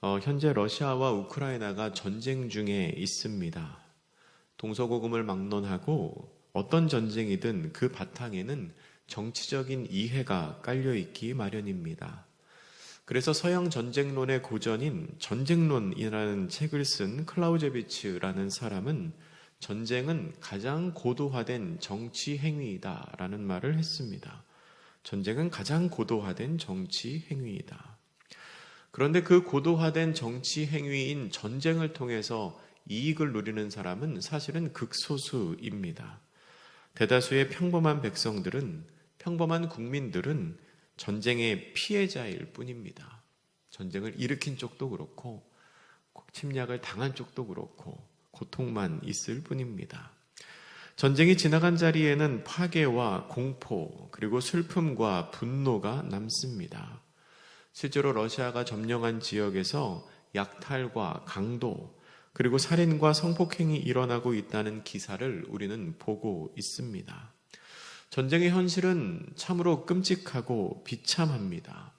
현재 러시아와 우크라이나가 전쟁 중에 있습니다. 동서고금을 막론하고 어떤 전쟁이든 그 바탕에는 정치적인 이해가 깔려 있기 마련입니다. 그래서 서양 전쟁론의 고전인 전쟁론이라는 책을 쓴 클라우제비츠라는 사람은 전쟁은 가장 고도화된 정치 행위이다라는 말을 했습니다. 전쟁은 가장 고도화된 정치 행위이다. 그런데 그 고도화된 정치 행위인 전쟁을 통해서 이익을 누리는 사람은 사실은 극소수입니다. 대다수의 평범한 백성들은, 평범한 국민들은 전쟁의 피해자일 뿐입니다. 전쟁을 일으킨 쪽도 그렇고 침략을 당한 쪽도 그렇고 고통만 있을 뿐입니다. 전쟁이 지나간 자리에는 파괴와 공포 그리고 슬픔과 분노가 남습니다. 실제로 러시아가 점령한 지역에서 약탈과 강도 그리고 살인과 성폭행이 일어나고 있다는 기사를 우리는 보고 있습니다. 전쟁의 현실은 참으로 끔찍하고 비참합니다.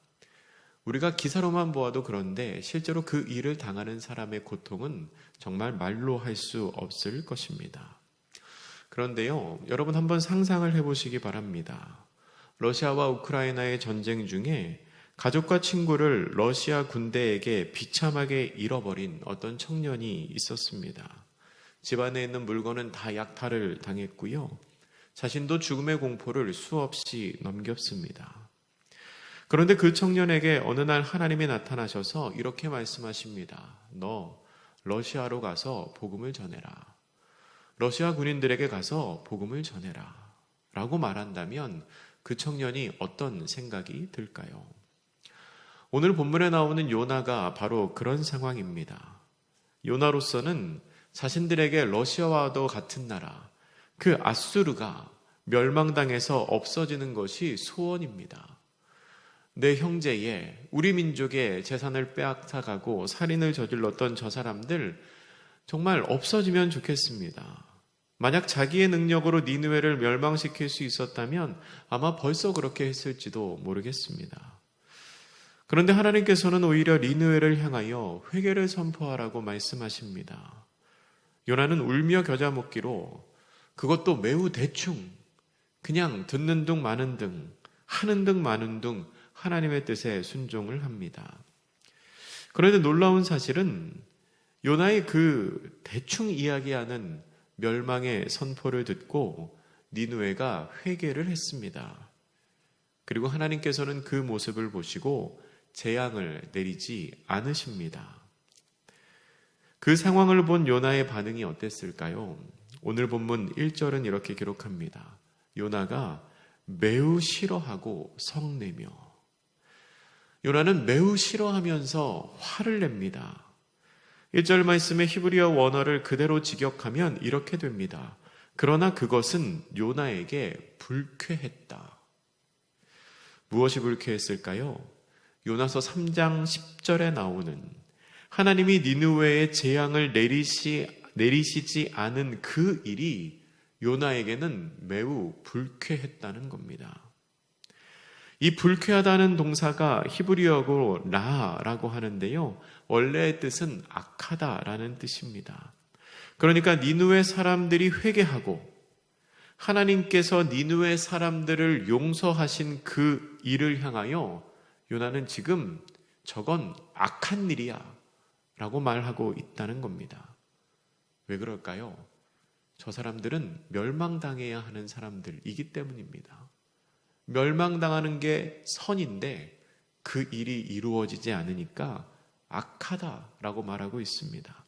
우리가 기사로만 보아도 그런데 실제로 그 일을 당하는 사람의 고통은 정말 말로 할 수 없을 것입니다. 그런데요, 여러분 한번 상상을 해보시기 바랍니다. 러시아와 우크라이나의 전쟁 중에 가족과 친구를 러시아 군대에게 비참하게 잃어버린 어떤 청년이 있었습니다. 집안에 있는 물건은 다 약탈을 당했고요. 자신도 죽음의 공포를 수없이 넘겼습니다. 그런데 그 청년에게 어느 날 하나님이 나타나셔서 이렇게 말씀하십니다. 너 러시아로 가서 복음을 전해라. 러시아 군인들에게 가서 복음을 전해라. 라고 말한다면 그 청년이 어떤 생각이 들까요? 오늘 본문에 나오는 요나가 바로 그런 상황입니다. 요나로서는 자신들에게 러시아와도 같은 나라, 그 아수르가 멸망당해서 없어지는 것이 소원입니다. 내 형제의, 우리 민족의 재산을 빼앗아가고 살인을 저질렀던 저 사람들 정말 없어지면 좋겠습니다. 만약 자기의 능력으로 니느웨를 멸망시킬 수 있었다면 아마 벌써 그렇게 했을지도 모르겠습니다. 그런데 하나님께서는 오히려 니느웨를 향하여 회개를 선포하라고 말씀하십니다. 요나는 울며 겨자 먹기로 그것도 매우 대충 그냥 듣는 둥 마는 둥 하는 둥 마는 둥 하나님의 뜻에 순종을 합니다. 그런데 놀라운 사실은 요나의 그 대충 이야기하는 멸망의 선포를 듣고 니느웨가 회개를 했습니다. 그리고 하나님께서는 그 모습을 보시고 재앙을 내리지 않으십니다. 그 상황을 본 요나의 반응이 어땠을까요? 오늘 본문 1절은 이렇게 기록합니다. 요나가 매우 싫어하고 성내며. 요나는 매우 싫어하면서 화를 냅니다. 1절 말씀의 히브리어 원어를 그대로 직역하면 이렇게 됩니다. 그러나 그것은 요나에게 불쾌했다. 무엇이 불쾌했을까요? 요나서 3장 10절에 나오는 하나님이 니느웨의 재앙을 내리시지 않은 그 일이 요나에게는 매우 불쾌했다는 겁니다. 이 불쾌하다는 동사가 히브리어로 라라고 하는데요. 원래의 뜻은 악하다라는 뜻입니다. 그러니까 니느웨 사람들이 회개하고 하나님께서 니느웨 사람들을 용서하신 그 일을 향하여 요나는 지금 저건 악한 일이야 라고 말하고 있다는 겁니다. 왜 그럴까요? 저 사람들은 멸망당해야 하는 사람들이기 때문입니다. 멸망당하는 게 선인데 그 일이 이루어지지 않으니까 악하다라고 말하고 있습니다.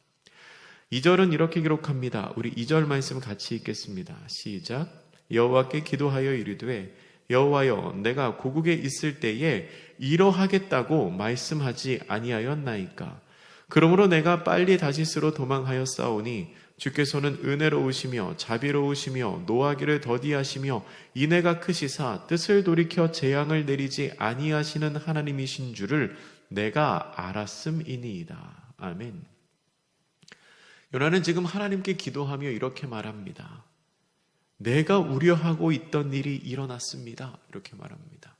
2절은 이렇게 기록합니다. 우리 2절 말씀 같이 읽겠습니다. 시작. 여호와께 기도하여 이르되 여호와여 내가 고국에 있을 때에 이러하겠다고 말씀하지 아니하였나이까. 그러므로 내가 빨리 다시스로 도망하여 싸우니 주께서는 은혜로우시며 자비로우시며 노하기를 더디하시며 인애가 크시사 뜻을 돌이켜 재앙을 내리지 아니하시는 하나님이신 줄을 내가 알았음이니이다. 아멘. 요나는 지금 하나님께 기도하며 이렇게 말합니다. 내가 우려하고 있던 일이 일어났습니다. 이렇게 말합니다.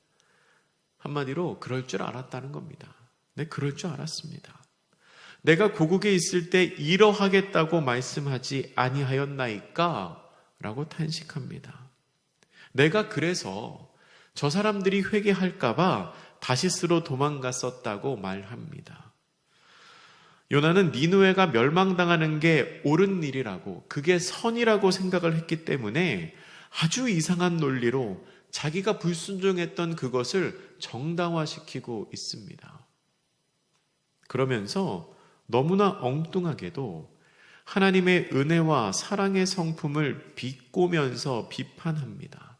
한마디로 그럴 줄 알았다는 겁니다. 네, 그럴 줄 알았습니다. 내가 고국에 있을 때 이러하겠다고 말씀하지 아니하였나이까? 라고 탄식합니다. 내가 그래서 저 사람들이 회개할까봐 다시스로 도망갔었다고 말합니다. 요나는 니느웨가 멸망당하는 게 옳은 일이라고, 그게 선이라고 생각을 했기 때문에 아주 이상한 논리로 자기가 불순종했던 그것을 정당화시키고 있습니다. 그러면서 너무나 엉뚱하게도 하나님의 은혜와 사랑의 성품을 비꼬면서 비판합니다.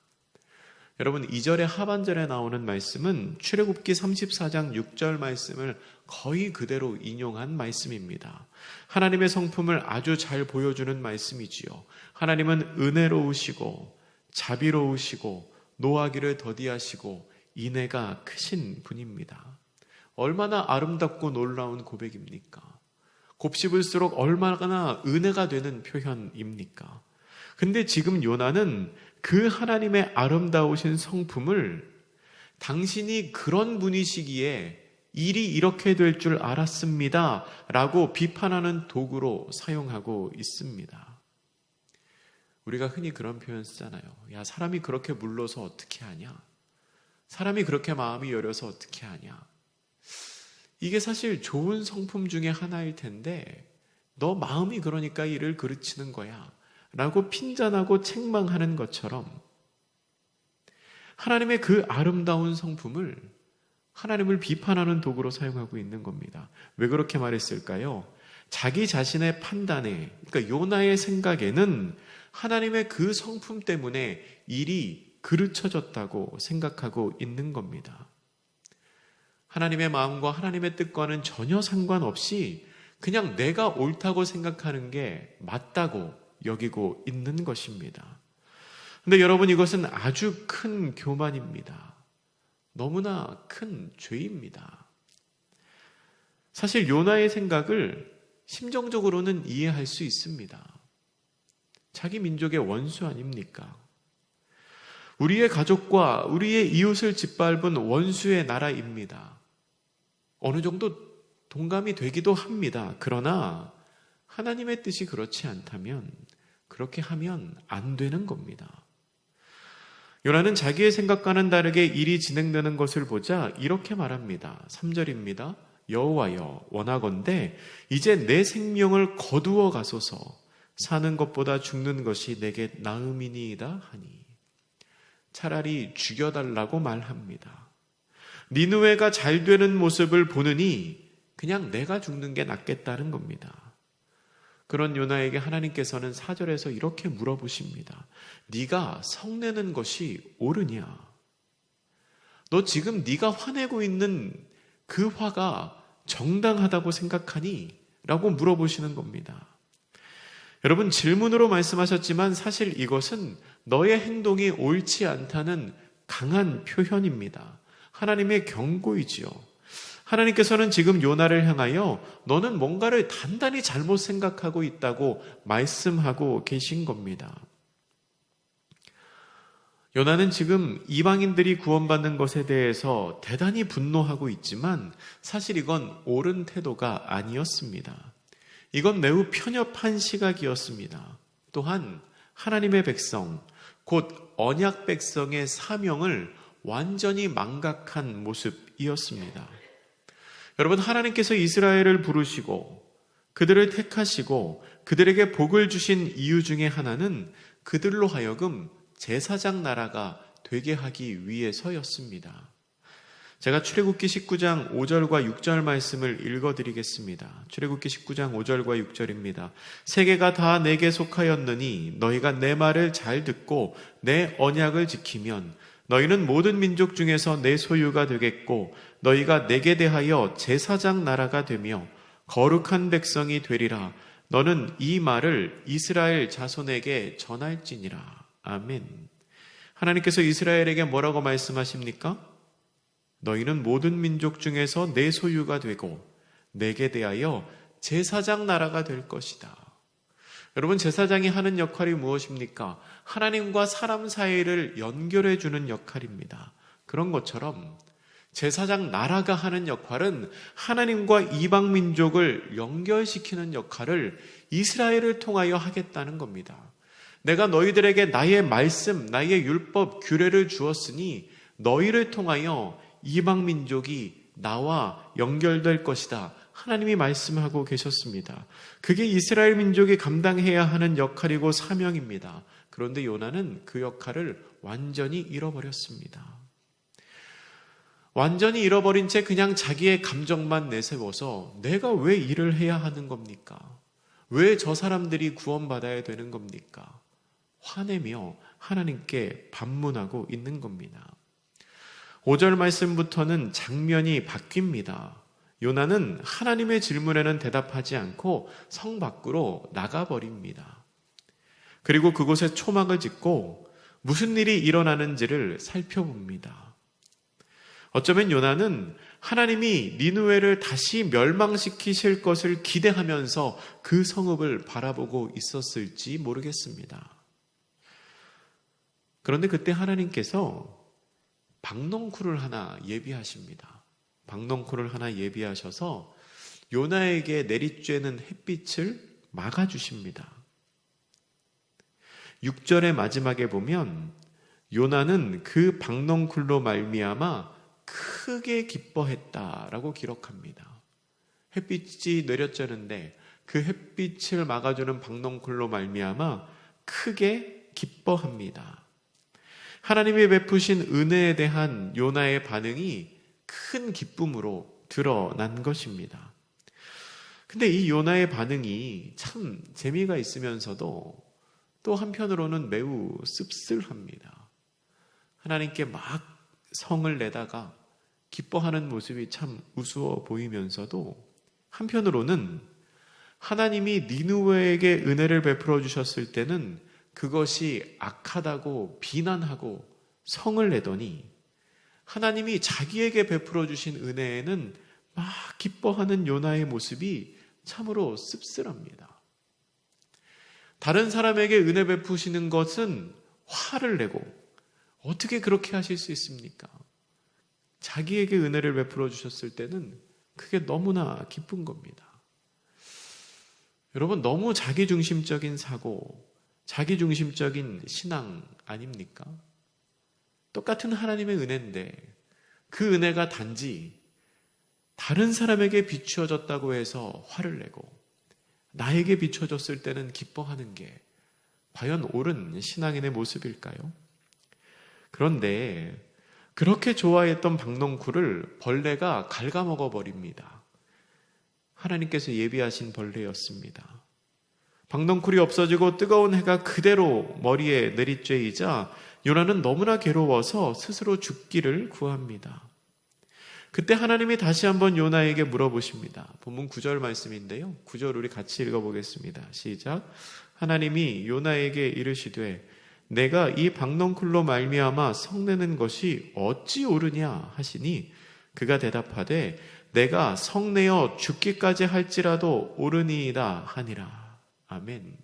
여러분, 2절의 하반절에 나오는 말씀은 출애굽기 34장 6절 말씀을 거의 그대로 인용한 말씀입니다. 하나님의 성품을 아주 잘 보여주는 말씀이지요. 하나님은 은혜로우시고 자비로우시고 노하기를 더디하시고 인애가 크신 분입니다. 얼마나 아름답고 놀라운 고백입니까? 곱씹을수록 얼마나 은혜가 되는 표현입니까? 근데 지금 요나는 그 하나님의 아름다우신 성품을 당신이 그런 분이시기에 일이 이렇게 될 줄 알았습니다 라고 비판하는 도구로 사용하고 있습니다. 우리가 흔히 그런 표현 쓰잖아요. 야, 사람이 그렇게 물러서 어떻게 하냐? 사람이 그렇게 마음이 여려서 어떻게 하냐? 이게 사실 좋은 성품 중에 하나일 텐데 너 마음이 그러니까 일을 그르치는 거야 라고 핀잔하고 책망하는 것처럼 하나님의 그 아름다운 성품을 하나님을 비판하는 도구로 사용하고 있는 겁니다. 왜 그렇게 말했을까요? 자기 자신의 판단에, 그러니까 요나의 생각에는 하나님의 그 성품 때문에 일이 그르쳐졌다고 생각하고 있는 겁니다. 하나님의 마음과 하나님의 뜻과는 전혀 상관없이 그냥 내가 옳다고 생각하는 게 맞다고 여기고 있는 것입니다. 근데 여러분, 이것은 아주 큰 교만입니다. 너무나 큰 죄입니다. 사실 요나의 생각을 심정적으로는 이해할 수 있습니다. 자기 민족의 원수 아닙니까? 우리의 가족과 우리의 이웃을 짓밟은 원수의 나라입니다. 어느 정도 동감이 되기도 합니다. 그러나 하나님의 뜻이 그렇지 않다면 그렇게 하면 안 되는 겁니다. 요나는 자기의 생각과는 다르게 일이 진행되는 것을 보자 이렇게 말합니다. 3절입니다. 여호와여, 원하건대 이제 내 생명을 거두어 가소서. 사는 것보다 죽는 것이 내게 나음이니이다 하니. 차라리 죽여달라고 말합니다. 니느웨가 잘 되는 모습을 보느니 그냥 내가 죽는 게 낫겠다는 겁니다. 그런 요나에게 하나님께서는 4절에서 이렇게 물어보십니다. 네가 성내는 것이 옳으냐? 너 지금 네가 화내고 있는 그 화가 정당하다고 생각하니? 라고 물어보시는 겁니다. 여러분, 질문으로 말씀하셨지만 사실 이것은 너의 행동이 옳지 않다는 강한 표현입니다. 하나님의 경고이지요. 하나님께서는 지금 요나를 향하여 너는 뭔가를 단단히 잘못 생각하고 있다고 말씀하고 계신 겁니다. 요나는 지금 이방인들이 구원받는 것에 대해서 대단히 분노하고 있지만 사실 이건 옳은 태도가 아니었습니다. 이건 매우 편협한 시각이었습니다. 또한 하나님의 백성, 곧 언약 백성의 사명을 완전히 망각한 모습이었습니다. 여러분, 하나님께서 이스라엘을 부르시고 그들을 택하시고 그들에게 복을 주신 이유 중에 하나는 그들로 하여금 제사장 나라가 되게 하기 위해서였습니다. 제가 출애굽기 19장 5절과 6절 말씀을 읽어드리겠습니다. 출애굽기 19장 5절과 6절입니다. 세계가 다 내게 속하였느니 너희가 내 말을 잘 듣고 내 언약을 지키면 너희는 모든 민족 중에서 내 소유가 되겠고 너희가 내게 대하여 제사장 나라가 되며 거룩한 백성이 되리라. 너는 이 말을 이스라엘 자손에게 전할지니라. 아멘. 하나님께서 이스라엘에게 뭐라고 말씀하십니까? 너희는 모든 민족 중에서 내 소유가 되고 내게 대하여 제사장 나라가 될 것이다. 여러분, 제사장이 하는 역할이 무엇입니까? 하나님과 사람 사이를 연결해 주는 역할입니다. 그런 것처럼 제사장 나라가 하는 역할은 하나님과 이방 민족을 연결시키는 역할을 이스라엘을 통하여 하겠다는 겁니다. 내가 너희들에게 나의 말씀, 나의 율법, 규례를 주었으니 너희를 통하여 이방 민족이 나와 연결될 것이다. 하나님이 말씀하고 계셨습니다. 그게 이스라엘 민족이 감당해야 하는 역할이고 사명입니다. 그런데 요나는 그 역할을 완전히 잃어버렸습니다. 완전히 잃어버린 채 그냥 자기의 감정만 내세워서 내가 왜 일을 해야 하는 겁니까? 왜 저 사람들이 구원받아야 되는 겁니까? 화내며 하나님께 반문하고 있는 겁니다. 5절 말씀부터는 장면이 바뀝니다. 요나는 하나님의 질문에는 대답하지 않고 성 밖으로 나가버립니다. 그리고 그곳에 초막을 짓고 무슨 일이 일어나는지를 살펴봅니다. 어쩌면 요나는 하나님이 니느웨를 다시 멸망시키실 것을 기대하면서 그 성읍을 바라보고 있었을지 모르겠습니다. 그런데 그때 하나님께서 박넝쿨을 하나 예비하십니다. 박넝쿨을 하나 예비하셔서 요나에게 내리쬐는 햇빛을 막아주십니다. 6절의 마지막에 보면 요나는 그 박넝쿨로 말미암아 크게 기뻐했다라고 기록합니다. 햇빛이 내려쬐는데 그 햇빛을 막아주는 박넝쿨로 말미암아 크게 기뻐합니다. 하나님이 베푸신 은혜에 대한 요나의 반응이 큰 기쁨으로 드러난 것입니다. 근데 이 요나의 반응이 참 재미가 있으면서도 또 한편으로는 매우 씁쓸합니다. 하나님께 막 성을 내다가 기뻐하는 모습이 참 우스워 보이면서도 한편으로는 하나님이 니느웨에게 은혜를 베풀어 주셨을 때는 그것이 악하다고 비난하고 성을 내더니 하나님이 자기에게 베풀어 주신 은혜에는 막 기뻐하는 요나의 모습이 참으로 씁쓸합니다. 다른 사람에게 은혜 베푸시는 것은 화를 내고 어떻게 그렇게 하실 수 있습니까? 자기에게 은혜를 베풀어 주셨을 때는 그게 너무나 기쁜 겁니다. 여러분, 너무 자기중심적인 사고, 자기중심적인 신앙 아닙니까? 똑같은 하나님의 은혜인데 그 은혜가 단지 다른 사람에게 비추어졌다고 해서 화를 내고 나에게 비춰졌을 때는 기뻐하는 게 과연 옳은 신앙인의 모습일까요? 그런데 그렇게 좋아했던 박넝쿨을 벌레가 갉아먹어 버립니다. 하나님께서 예비하신 벌레였습니다. 박넝쿨이 없어지고 뜨거운 해가 그대로 머리에 내리쬐이자 요나는 너무나 괴로워서 스스로 죽기를 구합니다. 그때 하나님이 다시 한번 요나에게 물어보십니다. 본문 9절 말씀인데요. 9절 우리 같이 읽어보겠습니다. 시작. 하나님이 요나에게 이르시되 내가 이 박넝쿨로 말미암아 성내는 것이 어찌 옳으냐 하시니 그가 대답하되 내가 성내어 죽기까지 할지라도 옳으니이다 하니라. 아멘.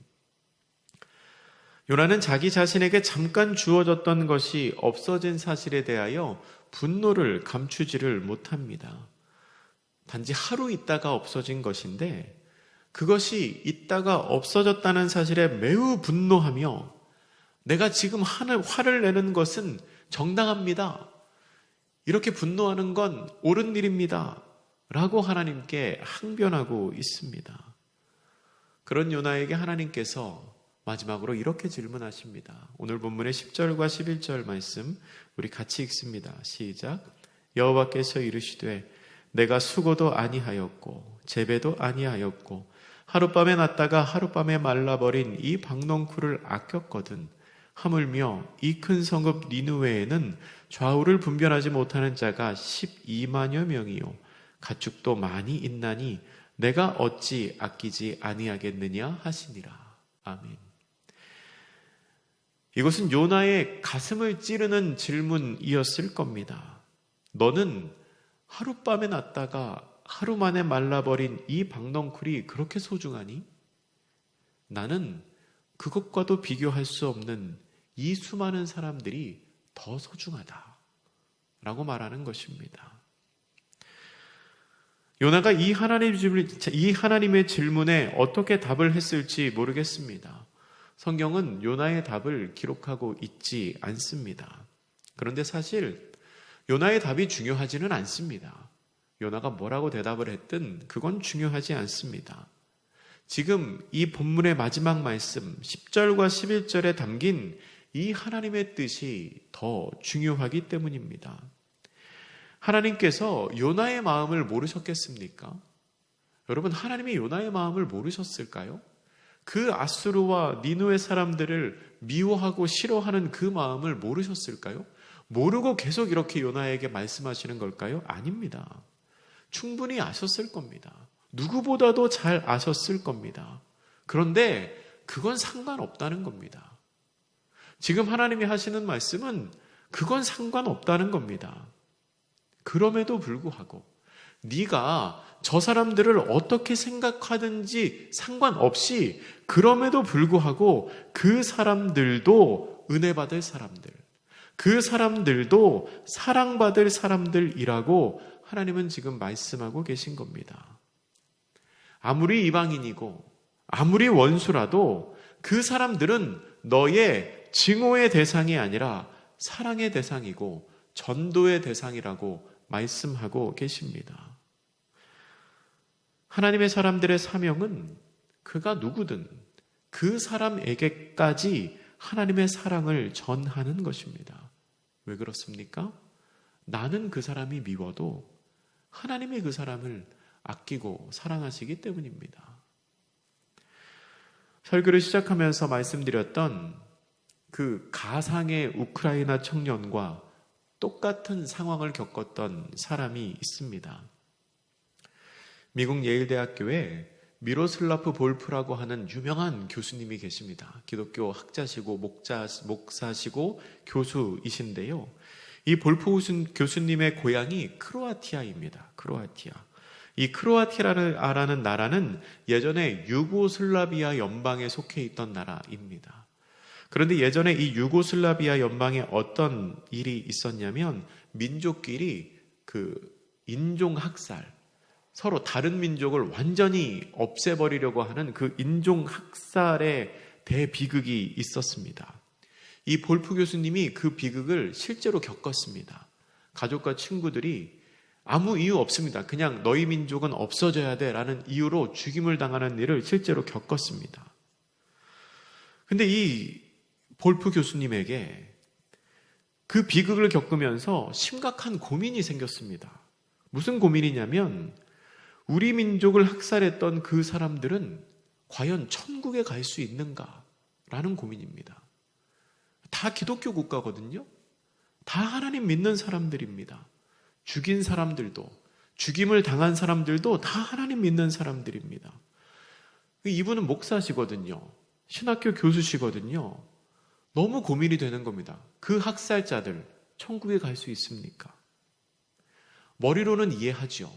요나는 자기 자신에게 잠깐 주어졌던 것이 없어진 사실에 대하여 분노를 감추지를 못합니다. 단지 하루 있다가 없어진 것인데 그것이 있다가 없어졌다는 사실에 매우 분노하며 내가 지금 화를 내는 것은 정당합니다. 이렇게 분노하는 건 옳은 일입니다. 라고 하나님께 항변하고 있습니다. 그런 요나에게 하나님께서 마지막으로 이렇게 질문하십니다. 오늘 본문의 10절과 11절 말씀 우리 같이 읽습니다. 시작. 여호와께서 이르시되 내가 수고도 아니하였고 재배도 아니하였고 하룻밤에 났다가 하룻밤에 말라버린 이 박넝쿨을 아꼈거든 하물며 이 큰 성읍 니느웨에는 좌우를 분별하지 못하는 자가 12만여 명이요 가축도 많이 있나니 내가 어찌 아끼지 아니하겠느냐 하시니라. 아멘. 이것은 요나의 가슴을 찌르는 질문이었을 겁니다. 너는 하룻밤에 났다가 하루 만에 말라버린 이 박넝쿨이 그렇게 소중하니? 나는 그것과도 비교할 수 없는 이 수많은 사람들이 더 소중하다 라고 말하는 것입니다. 요나가 이 하나님의 질문에 어떻게 답을 했을지 모르겠습니다. 성경은 요나의 답을 기록하고 있지 않습니다. 그런데 사실 요나의 답이 중요하지는 않습니다. 요나가 뭐라고 대답을 했든 그건 중요하지 않습니다. 지금 이 본문의 마지막 말씀 10절과 11절에 담긴 이 하나님의 뜻이 더 중요하기 때문입니다. 하나님께서 요나의 마음을 모르셨겠습니까? 여러분, 하나님이 요나의 마음을 모르셨을까요? 그 아수르와 니누의 사람들을 미워하고 싫어하는 그 마음을 모르셨을까요? 모르고 계속 이렇게 요나에게 말씀하시는 걸까요? 아닙니다. 충분히 아셨을 겁니다. 누구보다도 잘 아셨을 겁니다. 그런데 그건 상관없다는 겁니다. 지금 하나님이 하시는 말씀은 그건 상관없다는 겁니다. 그럼에도 불구하고 네가 저 사람들을 어떻게 생각하든지 상관없이 그럼에도 불구하고 그 사람들도 은혜 받을 사람들, 그 사람들도 사랑받을 사람들이라고 하나님은 지금 말씀하고 계신 겁니다. 아무리 이방인이고 아무리 원수라도 그 사람들은 너의 증오의 대상이 아니라 사랑의 대상이고 전도의 대상이라고 말씀하고 계십니다. 하나님의 사람들의 사명은 그가 누구든 그 사람에게까지 하나님의 사랑을 전하는 것입니다. 왜 그렇습니까? 나는 그 사람이 미워도 하나님이 그 사람을 아끼고 사랑하시기 때문입니다. 설교를 시작하면서 말씀드렸던 그 가상의 우크라이나 청년과 똑같은 상황을 겪었던 사람이 있습니다. 미국 예일대학교에 미로슬라프 볼프라고 하는 유명한 교수님이 계십니다. 기독교 학자시고 목사시고 교수이신데요. 이 볼프 교수님의 고향이 크로아티아입니다. 크로아티아. 이 크로아티아라는 나라는 예전에 유고슬라비아 연방에 속해 있던 나라입니다. 그런데 예전에 이 유고슬라비아 연방에 어떤 일이 있었냐면 민족끼리 그 인종학살, 서로 다른 민족을 완전히 없애버리려고 하는 그 인종학살의 대비극이 있었습니다. 이 볼프 교수님이 그 비극을 실제로 겪었습니다. 가족과 친구들이 아무 이유 없습니다. 그냥 너희 민족은 없어져야 돼 라는 이유로 죽임을 당하는 일을 실제로 겪었습니다. 근데 이 볼프 교수님에게 그 비극을 겪으면서 심각한 고민이 생겼습니다. 무슨 고민이냐면 우리 민족을 학살했던 그 사람들은 과연 천국에 갈 수 있는가라는 고민입니다. 다 기독교 국가거든요. 다 하나님 믿는 사람들입니다. 죽인 사람들도, 죽임을 당한 사람들도 다 하나님 믿는 사람들입니다. 이분은 목사시거든요. 신학교 교수시거든요. 너무 고민이 되는 겁니다. 그 학살자들 천국에 갈 수 있습니까? 머리로는 이해하죠.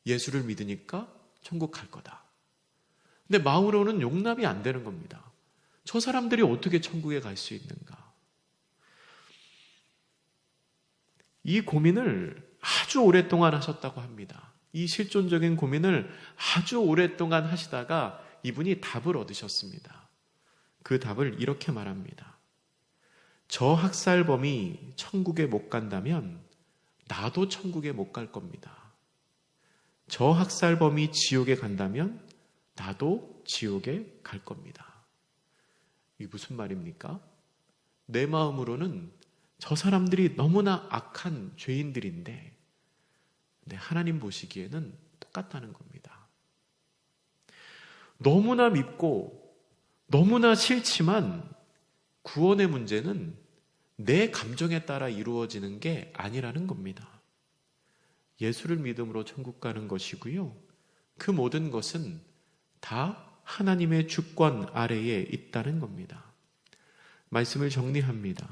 예수를 믿으니까 천국 갈 거다. 근데 마음으로는 용납이 안 되는 겁니다. 저 사람들이 어떻게 천국에 갈 수 있는가? 이 고민을 아주 오랫동안 하셨다고 합니다. 이 실존적인 고민을 아주 오랫동안 하시다가 이분이 답을 얻으셨습니다. 그 답을 이렇게 말합니다. 저 학살범이 천국에 못 간다면 나도 천국에 못 갈 겁니다. 저 학살범이 지옥에 간다면 나도 지옥에 갈 겁니다. 이게 무슨 말입니까? 내 마음으로는 저 사람들이 너무나 악한 죄인들인데 하나님 보시기에는 똑같다는 겁니다. 너무나 밉고 너무나 싫지만 구원의 문제는 내 감정에 따라 이루어지는 게 아니라는 겁니다. 예수를 믿음으로 천국 가는 것이고요. 그 모든 것은 다 하나님의 주권 아래에 있다는 겁니다. 말씀을 정리합니다.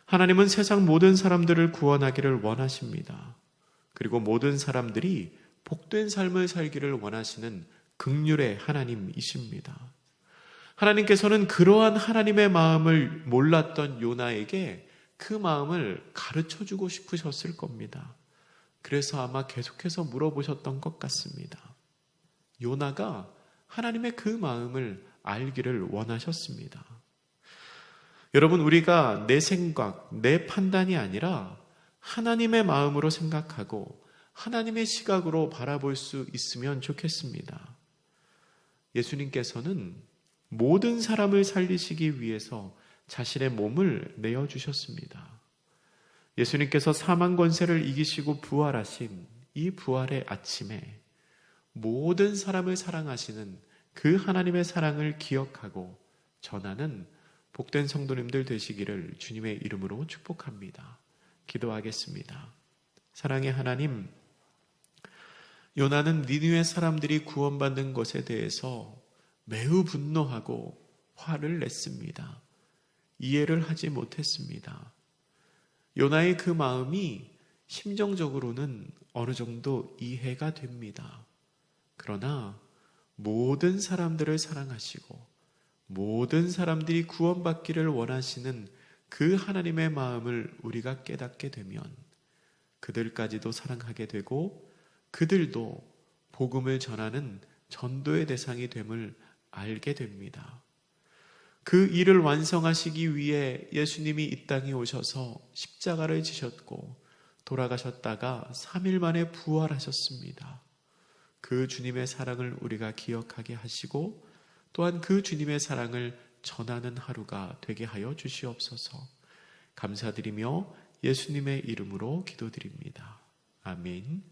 하나님은 세상 모든 사람들을 구원하기를 원하십니다. 그리고 모든 사람들이 복된 삶을 살기를 원하시는 긍휼의 하나님이십니다. 하나님께서는 그러한 하나님의 마음을 몰랐던 요나에게 그 마음을 가르쳐주고 싶으셨을 겁니다. 그래서 아마 계속해서 물어보셨던 것 같습니다. 요나가 하나님의 그 마음을 알기를 원하셨습니다. 여러분, 우리가 내 생각, 내 판단이 아니라 하나님의 마음으로 생각하고 하나님의 시각으로 바라볼 수 있으면 좋겠습니다. 예수님께서는 모든 사람을 살리시기 위해서 자신의 몸을 내어주셨습니다. 예수님께서 사망 권세를 이기시고 부활하신 이 부활의 아침에 모든 사람을 사랑하시는 그 하나님의 사랑을 기억하고 전하는 복된 성도님들 되시기를 주님의 이름으로 축복합니다. 기도하겠습니다. 사랑의 하나님, 요나는 니느웨 사람들이 구원받는 것에 대해서 매우 분노하고 화를 냈습니다. 이해를 하지 못했습니다. 요나의 그 마음이 심정적으로는 어느 정도 이해가 됩니다. 그러나 모든 사람들을 사랑하시고 모든 사람들이 구원받기를 원하시는 그 하나님의 마음을 우리가 깨닫게 되면 그들까지도 사랑하게 되고 그들도 복음을 전하는 전도의 대상이 됨을 알게 됩니다. 그 일을 완성하시기 위해 예수님이 이 땅에 오셔서 십자가를 지셨고 돌아가셨다가 3일 만에 부활하셨습니다. 그 주님의 사랑을 우리가 기억하게 하시고 또한 그 주님의 사랑을 전하는 하루가 되게 하여 주시옵소서. 감사드리며 예수님의 이름으로 기도드립니다. 아멘.